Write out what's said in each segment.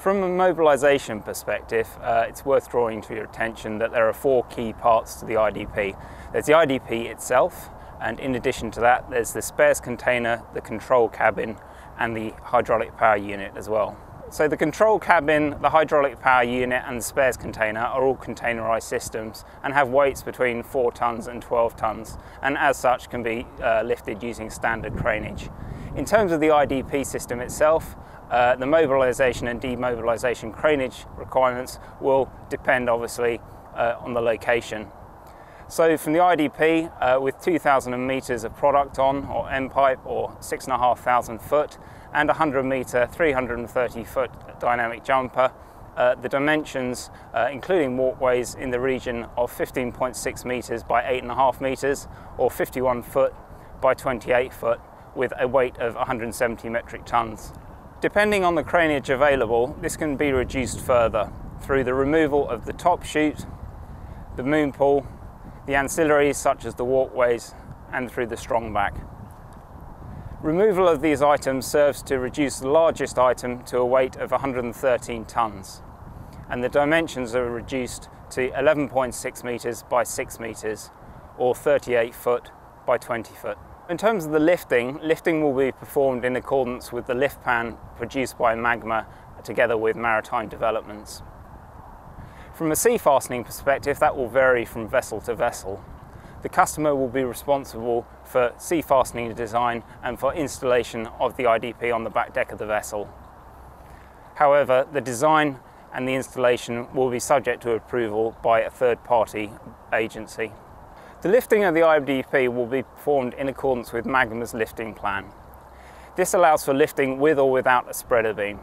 From a mobilisation perspective, it's worth drawing to your attention that there are 4 key parts to the IDP. There's the IDP itself, and in addition to that, there's the spares container, the control cabin, and the hydraulic power unit as well. So the control cabin, the hydraulic power unit, and the spares container are all containerised systems and have weights between 4 tonnes and 12 tonnes, and as such can be lifted using standard craneage. In terms of the IDP system itself, the mobilisation and demobilisation craneage requirements will depend obviously on the location. So from the IDP, with 2,000 metres of product on, or M-pipe, or 6,500 foot, and 100 metre, 330 foot dynamic jumper, the dimensions, including walkways, in the region of 15.6 metres by 8.5 metres, or 51 foot by 28 foot, with a weight of 170 metric tonnes. Depending on the craneage available, this can be reduced further through the removal of the top chute, the moon pool, the ancillaries such as the walkways, and through the strong back. Removal of these items serves to reduce the largest item to a weight of 113 tonnes, and the dimensions are reduced to 11.6 metres by 6 metres, or 38 foot by 20 foot. In terms of the lifting will be performed in accordance with the lift plan produced by Magma together with Maritime Developments. From a sea fastening perspective, that will vary from vessel to vessel. The customer will be responsible for sea fastening design and for installation of the IDP on the back deck of the vessel. However, the design and the installation will be subject to approval by a third-party agency. The lifting of the IDP will be performed in accordance with Magma's lifting plan. This allows for lifting with or without a spreader beam.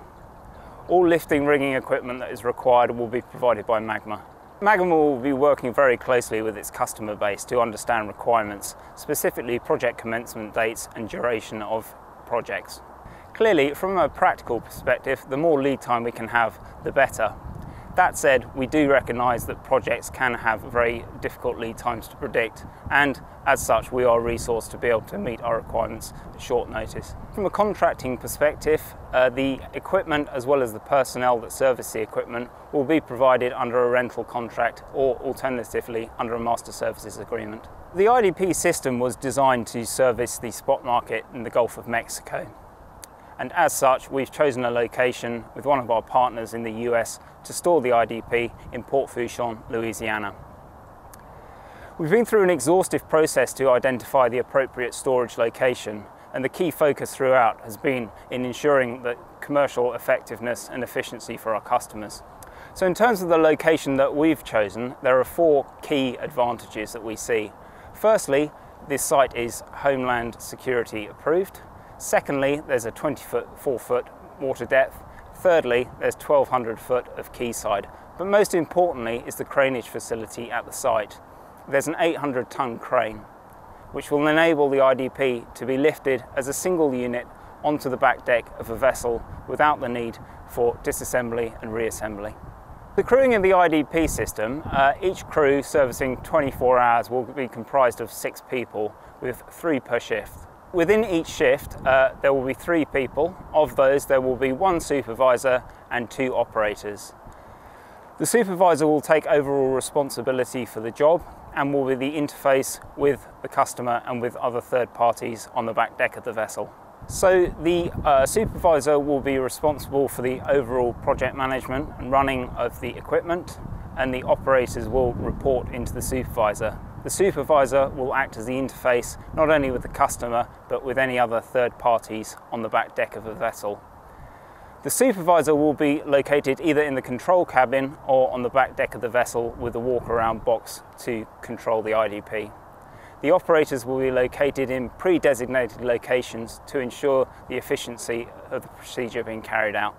All lifting rigging equipment that is required will be provided by Magma. Magma will be working very closely with its customer base to understand requirements, specifically project commencement dates and duration of projects. Clearly, from a practical perspective, the more lead time we can have, the better. That said, we do recognise that projects can have very difficult lead times to predict, and as such we are resourced to be able to meet our requirements at short notice. From a contracting perspective, the equipment as well as the personnel that service the equipment will be provided under a rental contract, or alternatively under a master services agreement. The IDP system was designed to service the spot market in the Gulf of Mexico. And as such, we've chosen a location with one of our partners in the US to store the IDP in Port Fourchon, Louisiana. We've been through an exhaustive process to identify the appropriate storage location, and the key focus throughout has been in ensuring the commercial effectiveness and efficiency for our customers. So in terms of the location that we've chosen, there are 4 key advantages that we see. Firstly, this site is Homeland Security approved. Secondly, there's a 24 foot water depth. Thirdly, there's 1,200 foot of quayside. But most importantly is the craneage facility at the site. There's an 800 ton crane, which will enable the IDP to be lifted as a single unit onto the back deck of a vessel without the need for disassembly and reassembly. The crewing of the IDP system, each crew servicing 24 hours will be comprised of 6 people, with 3 per shift. Within each shift, there will be 3 people. Of those, there will be 1 supervisor and 2 operators. The supervisor will take overall responsibility for the job and will be the interface with the customer and with other third parties on the back deck of the vessel. So the supervisor will be responsible for the overall project management and running of the equipment, and the operators will report into the supervisor. The supervisor will act as the interface not only with the customer but with any other third parties on the back deck of a vessel. The supervisor will be located either in the control cabin or on the back deck of the vessel with a walk-around box to control the IDP. The operators will be located in pre-designated locations to ensure the efficiency of the procedure being carried out.